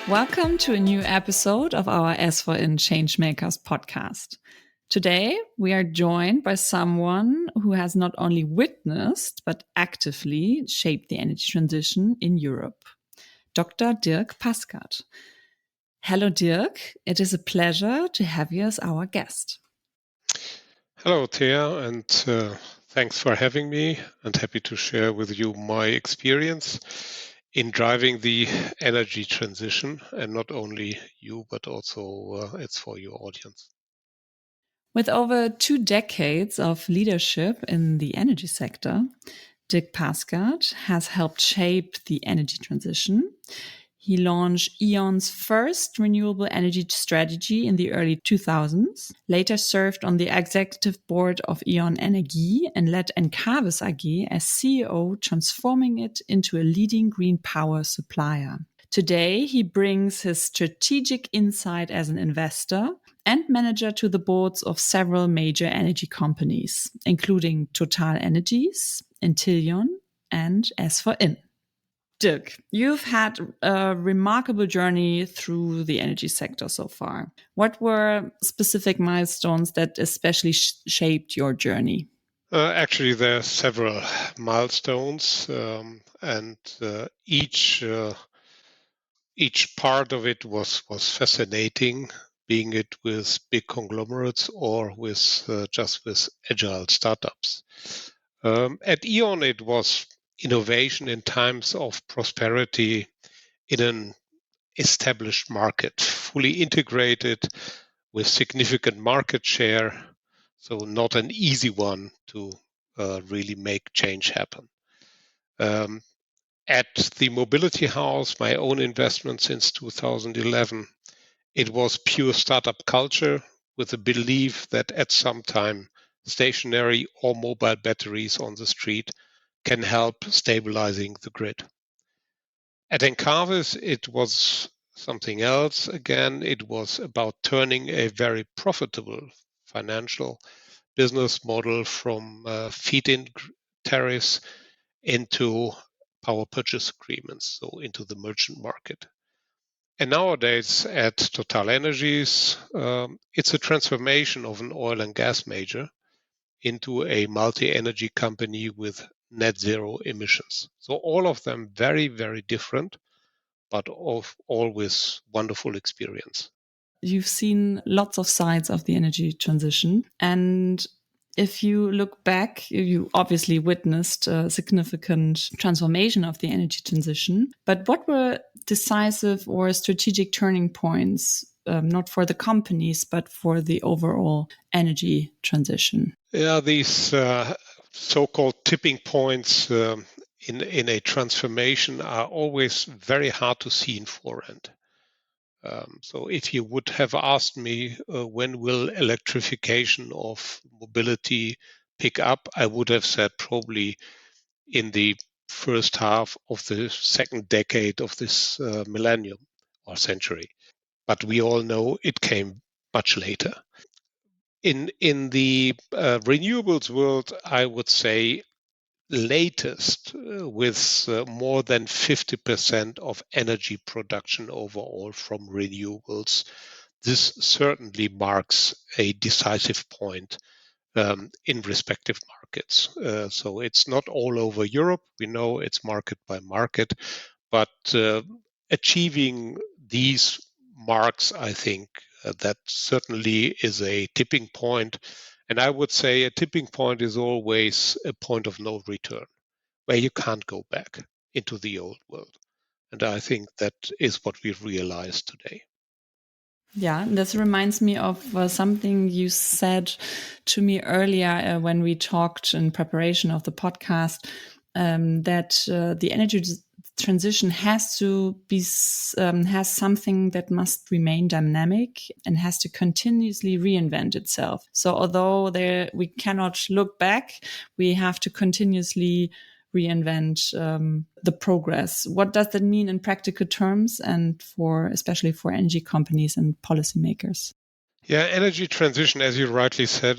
Welcome to a new episode of our ESFORIN Change Makers podcast. Today, we are joined by someone who has not only witnessed, but actively shaped the energy transition in Europe, Dr. Dierk Paskert. Hello, Dierk. It is a pleasure to have you as our guest. Hello, Thea, and thanks for having me, and happy to share with you my experience in driving the energy transition, and not only you, but also it's for your audience. With over 2 decades of leadership in the energy sector, Dierk Paskert has helped shape the energy transition. He launched E.ON's first renewable energy strategy in the early 2000s, later served on the executive board of E.ON Energie and led Encavis AG as CEO, transforming it into a leading green power supplier. Today, he brings his strategic insight as an investor and manager to the boards of several major energy companies, including TotalEnergies, E.ON, and ESFORIN. Dierk, you've had a remarkable journey through the energy sector so far. What were specific milestones that especially shaped your journey? Actually, there are several milestones, and each part of it was fascinating, being it with big conglomerates or with just with agile startups. At E.ON, it was innovation in times of prosperity in an established market, fully integrated with significant market share, so not an easy one to really make change happen. At the Mobility House, my own investment since 2011, it was pure startup culture with a belief that at some time stationary or mobile batteries on the street can help stabilizing the grid. At Encavis, it was something else. Again, it was about turning a very profitable financial business model from feed-in tariffs into power purchase agreements, so into the merchant market. And nowadays at TotalEnergies, it's a transformation of an oil and gas major into a multi-energy company with net zero emissions. So all of them very, very different, but all with wonderful experience. You've seen lots of sides of the energy transition. And if you look back, you obviously witnessed a significant transformation of the energy transition. But what were decisive or strategic turning points, not for the companies, but for the overall energy transition? Yeah, these so-called tipping points in a transformation are always very hard to see in forehand. So if you would have asked me when will electrification of mobility pick up, I would have said probably in the first half of the second decade of this millennium or century. But we all know it came much later. In the renewables world, I would say latest with more than 50% of energy production overall from renewables. This certainly marks a decisive point in respective markets. So it's not all over Europe. We know it's market by market, but achieving these marks, I think that certainly is a tipping point. And I would say a tipping point is always a point of no return, where you can't go back into the old world. And I think that is what we realize today. Yeah, this reminds me of something you said to me earlier when we talked in preparation of the podcast, that the energy transition has to be has something that must remain dynamic and has to continuously reinvent itself. So although we cannot look back, we have to continuously reinvent the progress. What does that mean in practical terms, and especially for energy companies and policymakers? Yeah, energy transition, as you rightly said,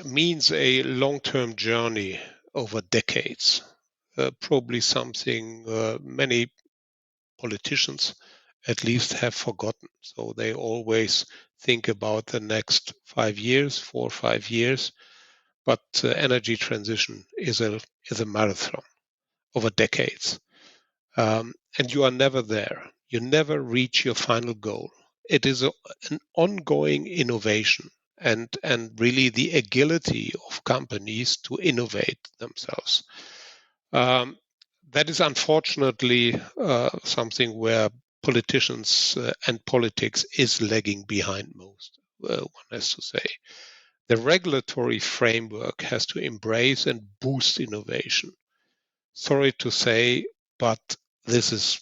means a long-term journey over decades. Probably something many politicians at least have forgotten. So they always think about the next 5 years, 4 or 5 years. But energy transition is a marathon over decades. And you are never there. You never reach your final goal. It is an ongoing innovation and really the agility of companies to innovate themselves. That is unfortunately something where politicians and politics is lagging behind most, one has to say. The regulatory framework has to embrace and boost innovation. Sorry to say, but this is,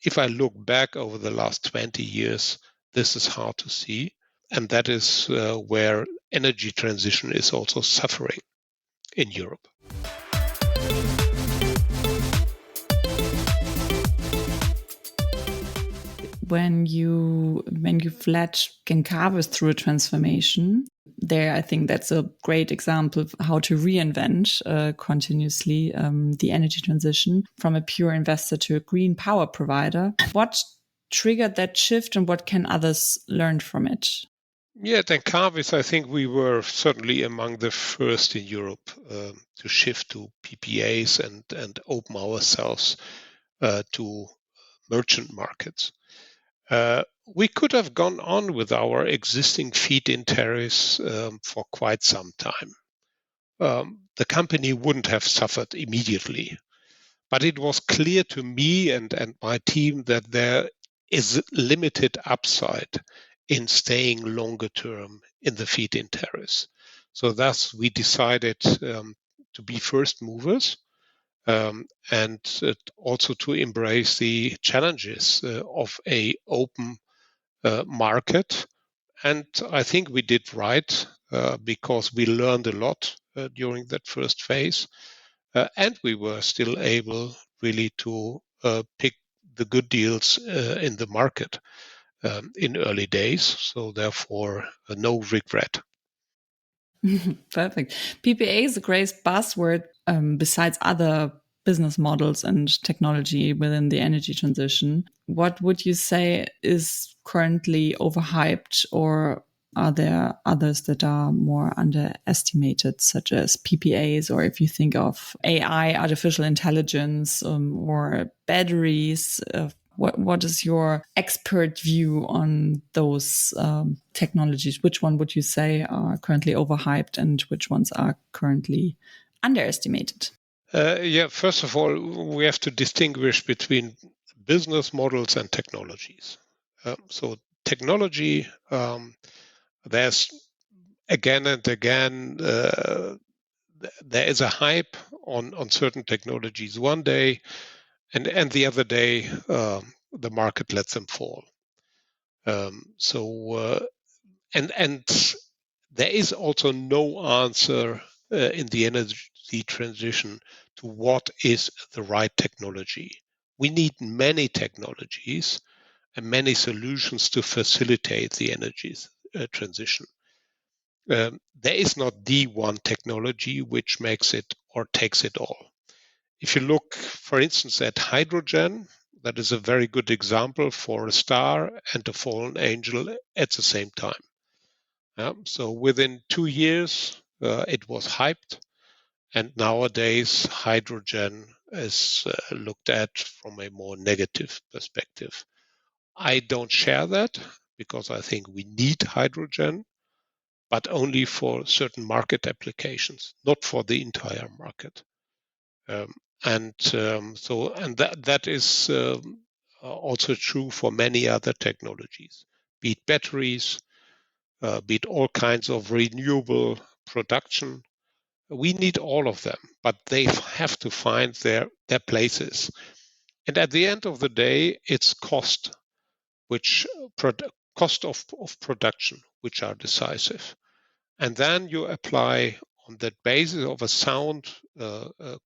if I look back over the last 20 years, this is hard to see. And that is where energy transition is also suffering in Europe. When you led Encavis through a transformation, there I think that's a great example of how to reinvent continuously the energy transition from a pure investor to a green power provider. What triggered that shift, and what can others learn from it? Yeah, at Encavis, I think we were certainly among the first in Europe to shift to PPAs and open ourselves to merchant markets. We could have gone on with our existing feed-in tariffs for quite some time. The company wouldn't have suffered immediately. But it was clear to me and my team that there is limited upside in staying longer term in the feed-in tariffs. So thus we decided to be first movers and also to embrace the challenges of a open market. And I think we did right because we learned a lot during that first phase. And we were still able really to pick the good deals in the market in early days. So therefore, no regret. Perfect. PPA is a great buzzword besides other business models and technology within the energy transition. What would you say is currently overhyped, or are there others that are more underestimated, such as PPAs, or if you think of AI, artificial intelligence, or batteries? What is your expert view on those technologies? Which one would you say are currently overhyped, and which ones are currently underestimated? Yeah, first of all, we have to distinguish between business models and technologies. So technology, there's again and again, there is a hype on certain technologies one day, and the other day the market lets them fall. And there is also no answer in the energy transition to what is the right technology. We need many technologies and many solutions to facilitate the energy transition. There is not the one technology which makes it or takes it all. If you look, for instance, at hydrogen, that is a very good example for a star and a fallen angel at the same time. So within 2 years, it was hyped, and nowadays hydrogen is looked at from a more negative perspective. I don't share that because I think we need hydrogen, but only for certain market applications, not for the entire market. And that is also true for many other technologies, be it batteries, be it all kinds of renewable production. We need all of them, but they have to find their places. And at the end of the day, it's cost of production which are decisive. And then you apply on that basis of a sound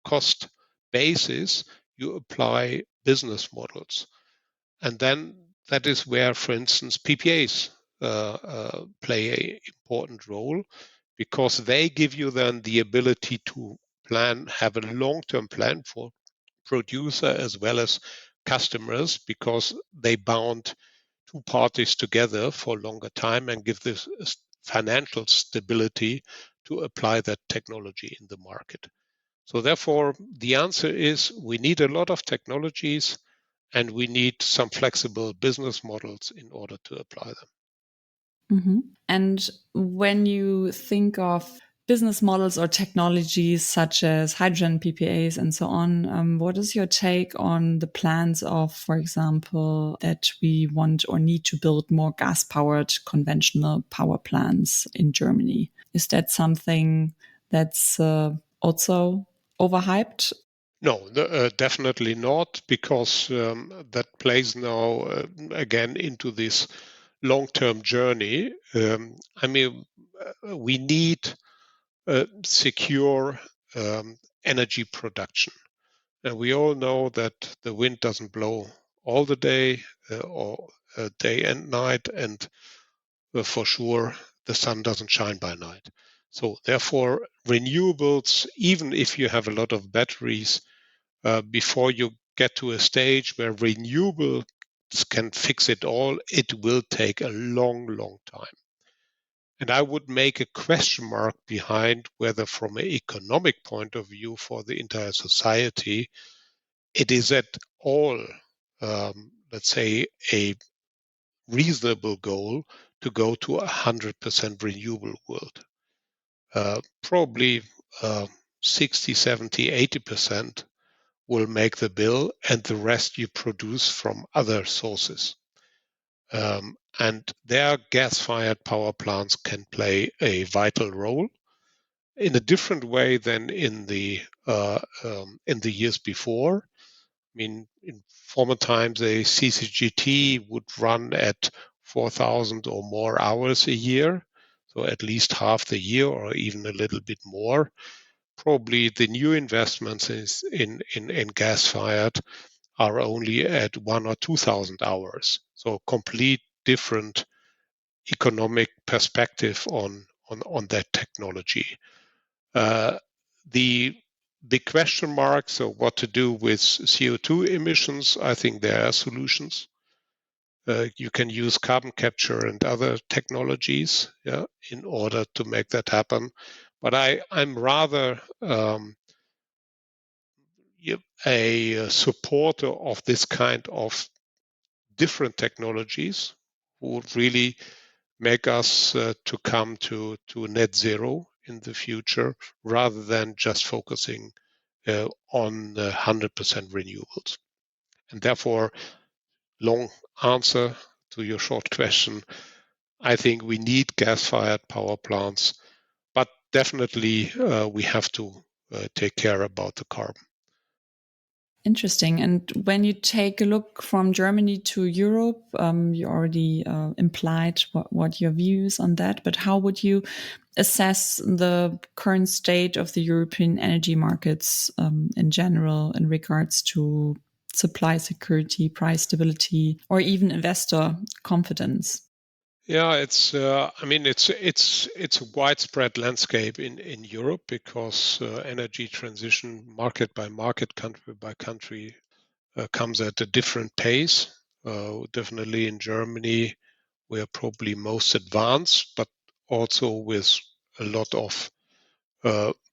cost basis, you apply business models. And then that is where, for instance, PPAs play an important role, because they give you then the ability to have a long-term plan for producer as well as customers because they bound two parties together for a longer time and give this financial stability to apply that technology in the market. So therefore, the answer is we need a lot of technologies and we need some flexible business models in order to apply them. Mm-hmm. And when you think of business models or technologies such as hydrogen PPAs and so on, what is your take on the plans of, for example, that we want or need to build more gas-powered conventional power plants in Germany? Is that something that's also overhyped? No, definitely not, because that plays now again into this long-term journey. We need secure energy production. And we all know that the wind doesn't blow all the day or day and night, and for sure the sun doesn't shine by night. So therefore, renewables, even if you have a lot of batteries, before you get to a stage where renewables can fix it all, it will take a long, long time. And I would make a question mark behind whether, from an economic point of view for the entire society, it is at all, let's say, a reasonable goal to go to 100% renewable world. Probably 60, 70, 80% will make the bill, and the rest you produce from other sources. And their gas-fired power plants can play a vital role in a different way than in the years before. I mean, in former times, a CCGT would run at 4,000 or more hours a year, so at least half the year or even a little bit more. Probably the new investments in gas-fired are only at 1,000 or 2,000 hours. So complete different economic perspective on that technology. The question mark, so what to do with CO2 emissions, I think there are solutions. You can use carbon capture and other technologies in order to make that happen. But I'm rather a supporter of this kind of different technologies who would really make us to come to net zero in the future, rather than just focusing on 100% renewables. And therefore, long answer to your short question, I think we need gas-fired power plants, but definitely we have to take care about the carbon. Interesting. And when you take a look from Germany to Europe, you already implied what your views on that, but how would you assess the current state of the European energy markets in general in regards to supply security, price stability, or even investor confidence? Yeah, it's a widespread landscape in Europe, because energy transition, market by market, country by country, comes at a different pace. Definitely in Germany, we are probably most advanced, but also with a lot of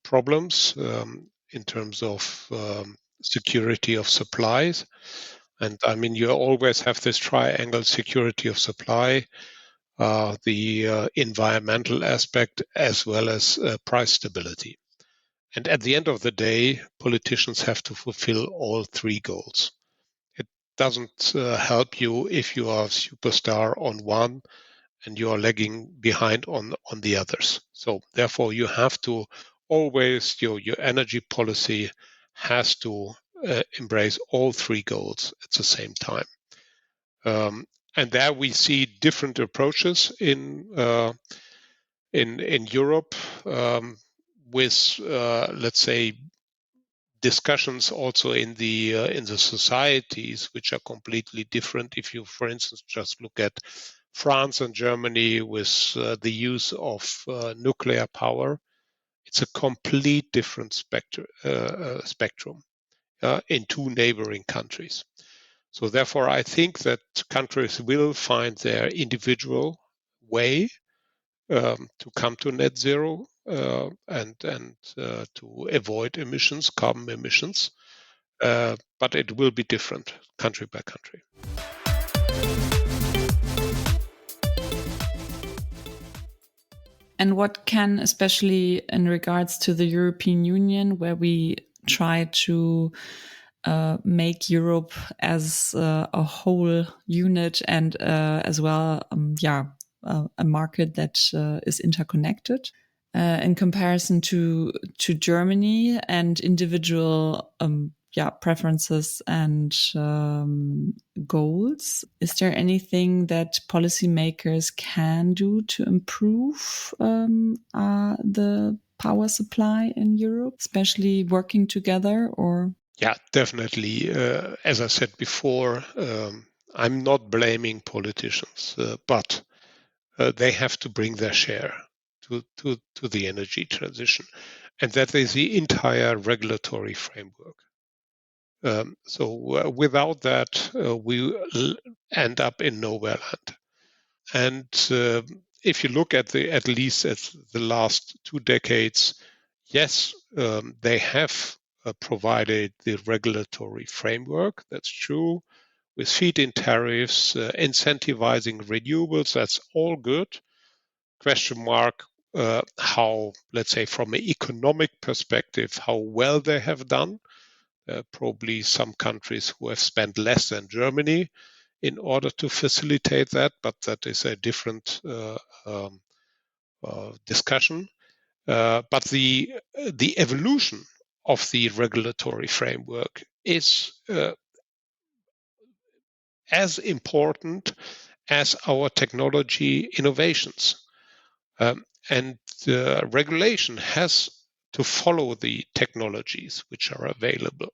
problems in terms of security of supplies. And I mean, you always have this triangle: security of supply, the environmental aspect, as well as price stability. And at the end of the day, politicians have to fulfill all three goals. It doesn't help you if you are a superstar on one and you are lagging behind on the others. So therefore, you have to always, your energy policy has to embrace all three goals at the same time. And there we see different approaches in Europe, with let's say discussions also in the societies, which are completely different. If you, for instance, just look at France and Germany with the use of nuclear power, it's a complete different spectrum in two neighboring countries. So therefore, I think that countries will find their individual way to come to net zero and to avoid emissions, carbon emissions. But it will be different country by country. And what can, especially in regards to the European Union, where we try to make Europe as a whole unit and as well, a market that is interconnected. In comparison to Germany and individual preferences and goals, is there anything that policymakers can do to improve the power supply in Europe, especially working together? Or yeah, definitely. As I said before, I'm not blaming politicians, but they have to bring their share to the energy transition, and that is the entire regulatory framework. So without that, we end up in nowhere land. And if you look at least at the last 2 decades, yes, they have provided the regulatory framework. That's true. With feed-in tariffs, incentivizing renewables, that's all good. Question mark, how, let's say, from an economic perspective, how well they have done. Probably some countries who have spent less than Germany in order to facilitate that, but that is a different discussion. But the evolution of the regulatory framework is as important as our technology innovations. And regulation has to follow the technologies which are available.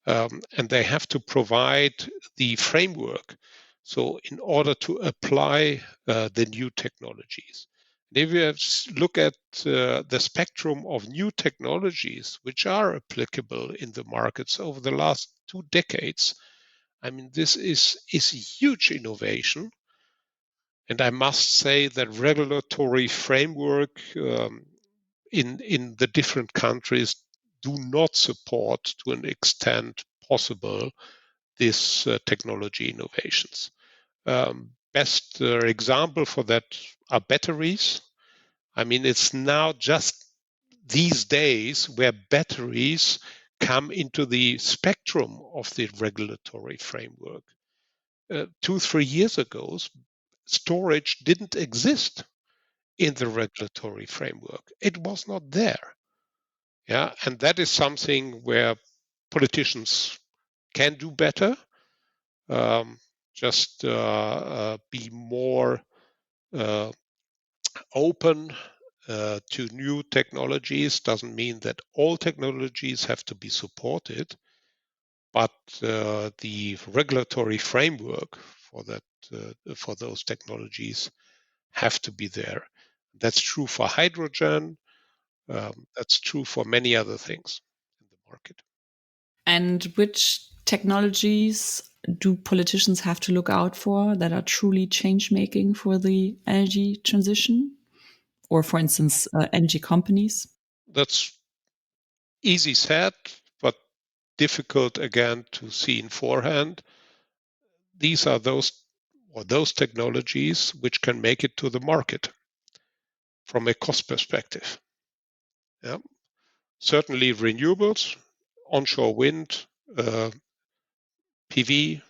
And they have to provide the framework. So in order to apply the new technologies. If you look at the spectrum of new technologies which are applicable in the markets over the last 2 decades, I mean, this is a huge innovation. And I must say that regulatory framework in the different countries do not support to an extent possible these technology innovations. Best example for that are batteries. I mean, it's now just these days where batteries come into the spectrum of the regulatory framework. 2-3 years ago, storage didn't exist in the regulatory framework. It was not there. Yeah, and that is something where politicians can do better. Just be more open to new technologies. Doesn't mean that all technologies have to be supported, but the regulatory framework for that for those technologies have to be there. That's true for hydrogen. That's true for many other things in the market. And which technologies do politicians have to look out for that are truly change making for the energy transition? Or, for instance, energy companies? That's easy said, but difficult again to see in forehand. These are those technologies which can make it to the market from a cost perspective. Yeah. Certainly renewables, onshore wind, PV.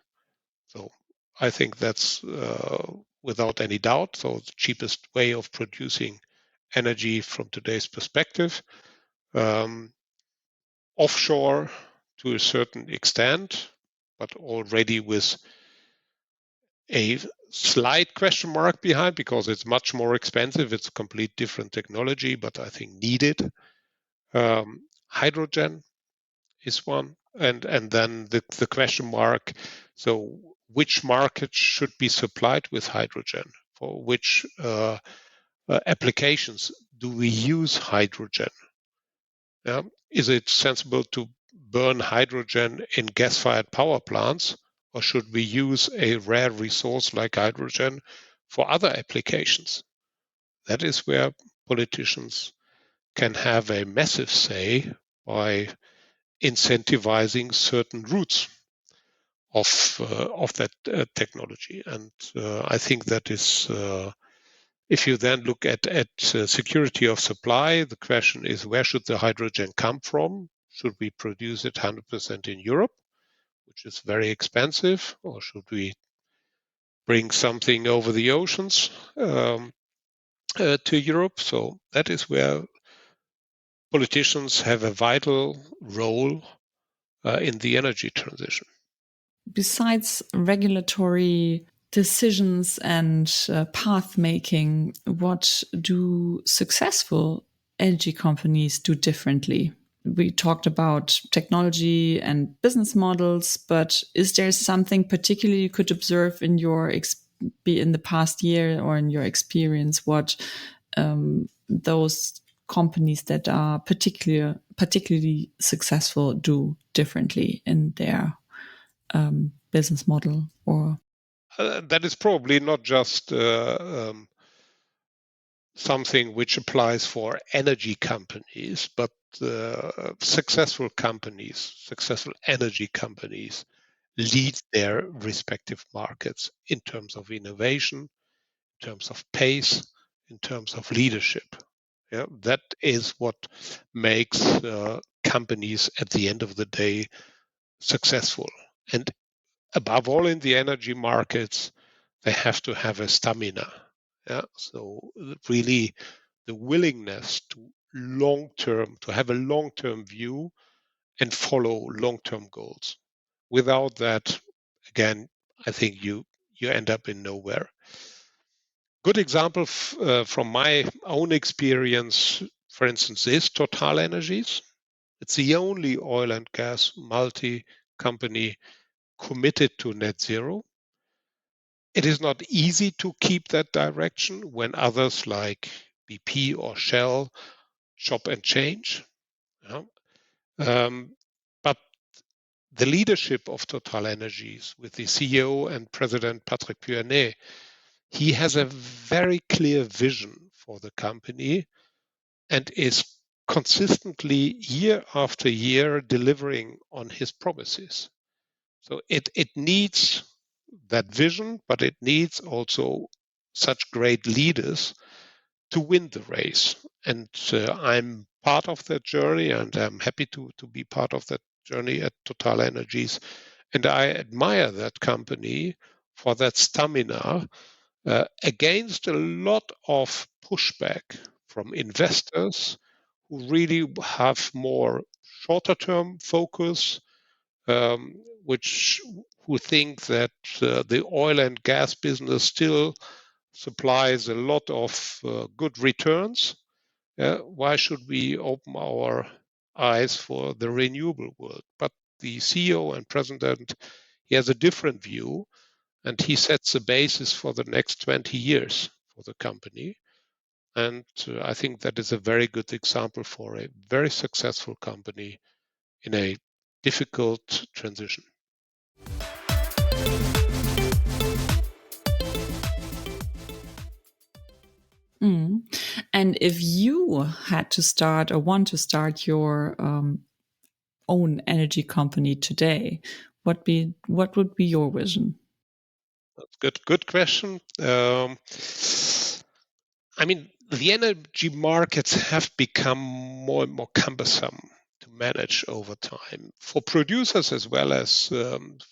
So I think that's without any doubt. So the cheapest way of producing energy from today's perspective. Offshore to a certain extent, but already with a slight question mark behind because it's much more expensive. It's a complete different technology, but I think needed. Hydrogen is one. And then the question mark, so which market should be supplied with hydrogen? For which applications do we use hydrogen? Yeah. Is it sensible to burn hydrogen in gas-fired power plants, or should we use a rare resource like hydrogen for other applications? That is where politicians can have a massive say by incentivizing certain routes of that technology. And I think that is, if you then look at security of supply, the question is, where should the hydrogen come from? Should we produce it 100% in Europe, which is very expensive, or should we bring something over the oceans to Europe? So that is where politicians have a vital role in the energy transition. Besides regulatory decisions and path making, what do successful energy companies do differently? We talked about technology and business models, but is there something particular you could observe in your in the past year or in your experience what those companies that are particularly successful do differently in their business model? Or that is probably not just something which applies for energy companies, but successful companies, successful energy companies lead their respective markets in terms of innovation, in terms of pace, in terms of leadership. Yeah, that is what makes companies at the end of the day successful. And above all, in the energy markets, they have to have a stamina. Yeah, so really the willingness to have a long-term view and follow long-term goals. Without that, again, I think you end up in nowhere. Good example from my own experience, for instance, is TotalEnergies. It's the only oil and gas multi-company committed to net zero. It is not easy to keep that direction when others like BP or Shell chop and change. Yeah. But the leadership of TotalEnergies with the CEO and President Patrick Pouyanné, he has a very clear vision for the company and is consistently year after year delivering on his promises. So it needs that vision, but it needs also such great leaders to win the race. And I'm part of that journey, and I'm happy to be part of that journey at TotalEnergies. And I admire that company for that stamina against a lot of pushback from investors who really have more shorter term focus, who think that the oil and gas business still supplies a lot of good returns. Why should we open our eyes for the renewable world? But the CEO and president, he has a different view, and he sets the basis for the next 20 years for the company. And I think that is a very good example for a very successful company in a difficult transition. And if you had to start or want to start your own energy company today, what would be your vision? That's good question. I mean, the energy markets have become more and more cumbersome to manage over time for producers as well as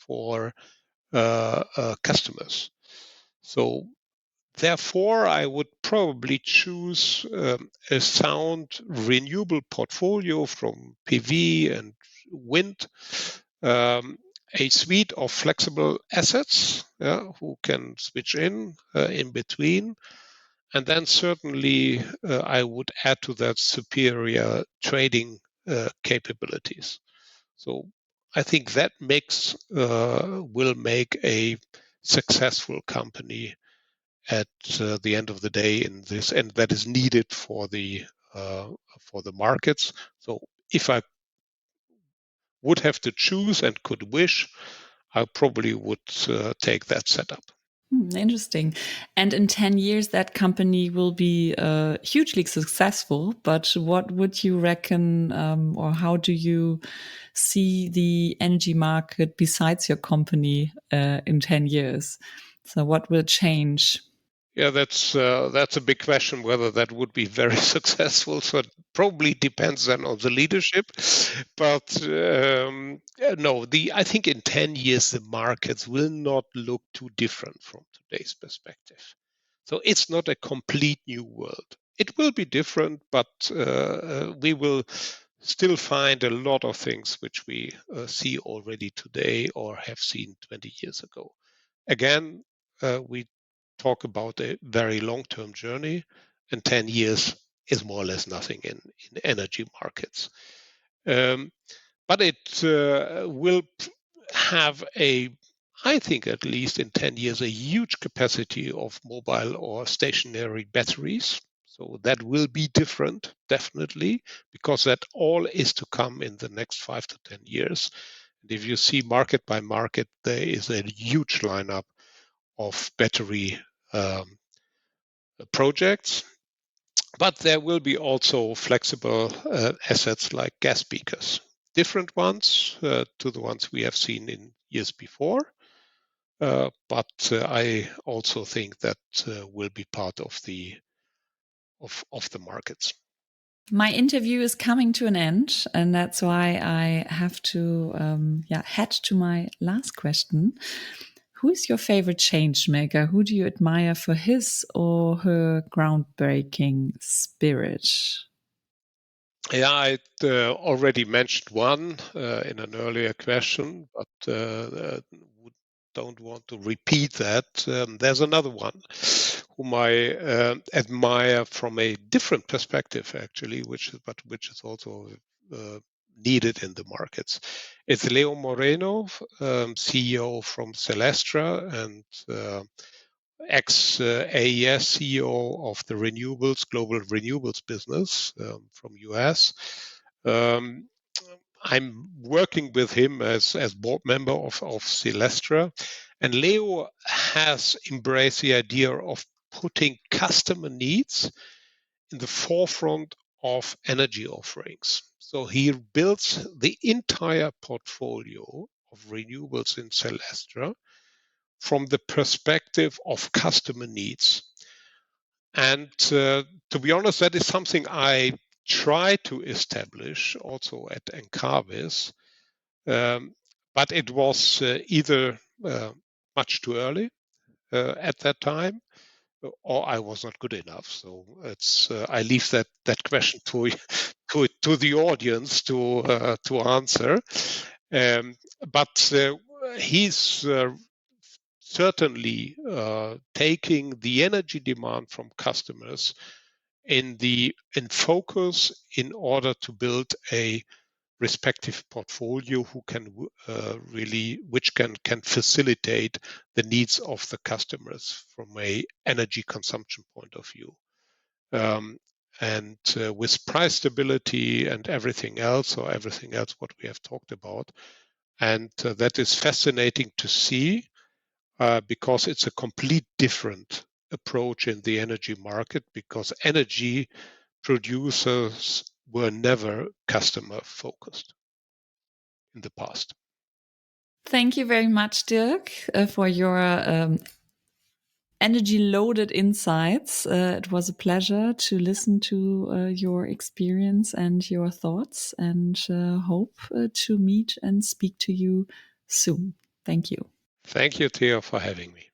for customers. So therefore, I would probably choose a sound renewable portfolio from PV and wind, a suite of flexible assets who can switch in between. And then certainly I would add to that superior trading capabilities. So I think that mix will make a successful company at the end of the day in this, and that is needed for the markets. So if I would have to choose and could wish, I probably would take that setup. Interesting. And in 10 years, that company will be hugely successful. But what would you reckon, or how do you see the energy market besides your company in 10 years? So, what will change? Yeah, that's a big question whether that would be very successful. So it probably depends then on the leadership. But no, I think in 10 years the markets will not look too different from today's perspective. So it's not a complete new world. It will be different, but we will still find a lot of things which we see already today or have seen 20 years ago. Again, we talk about a very long-term journey, and 10 years is more or less nothing in energy markets. But it will have I think at least in 10 years, a huge capacity of mobile or stationary batteries. So that will be different, definitely, because that all is to come in the next 5 to 10 years. And if you see market by market, there is a huge lineup of battery projects. But there will be also flexible assets like gas peakers, different ones to the ones we have seen in years before. But I also think that will be part of the markets. My interview is coming to an end, and that's why I have to head to my last question. Who is your favorite change maker? Who do you admire for his or her groundbreaking spirit? Yeah, I already mentioned one in an earlier question, but don't want to repeat that. There's another one whom I admire from a different perspective, actually, which is also needed in the markets. It's Leo Moreno, CEO from Celestra and ex-AES CEO of the global renewables business from US. I'm working with him as board member of Celestra, and Leo has embraced the idea of putting customer needs in the forefront of energy offerings. So he builds the entire portfolio of renewables in Celestra from the perspective of customer needs. And to be honest, that is something I try to establish also at Encavis, but it was either much too early at that time, or I was not good enough. So I leave that question to the audience to answer. But he's certainly taking the energy demand from customers in focus in order to build a respective portfolio which can facilitate the needs of the customers from a energy consumption point of view. And with price stability and everything else what we have talked about. And that is fascinating to see because it's a complete different approach in the energy market, because energy producers were never customer focused in the past. Thank you very much, Dirk, for your energy loaded insights. It was a pleasure to listen to your experience and your thoughts, and hope to meet and speak to you soon. Thank you. Thank you, Theo, for having me.